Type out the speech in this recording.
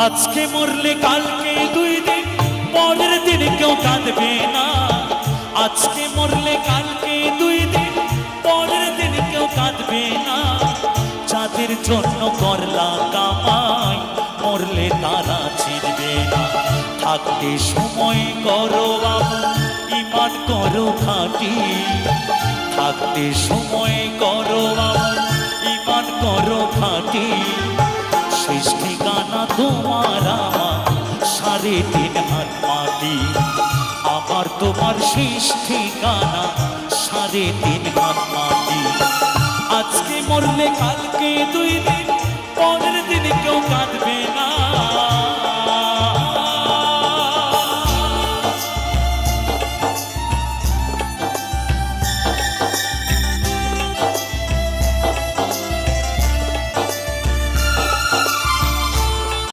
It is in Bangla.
আজকে মরলে কালকে 2 দিন, পরের দিন কেউ কাঁদবে না। আজকে মরলে কালকে 2 দিন, পরের দিন কেউ কাঁদবে না। যাদের জন্য করলা কামাই, মরলে তারা চিনবে না। থাকতে সময় করো বাবা, ঈমান করো খাঁটি। থাকতে সময় করো বাবা, ঈমান করো খাঁটি। শেষ ঠিকানা তোমার আমার 3.5 হাত মাটি। আমার তোমার শেষ ঠিকানা 3.5 হাত মাটি। আজকে মরলে কালকে 2 দিন,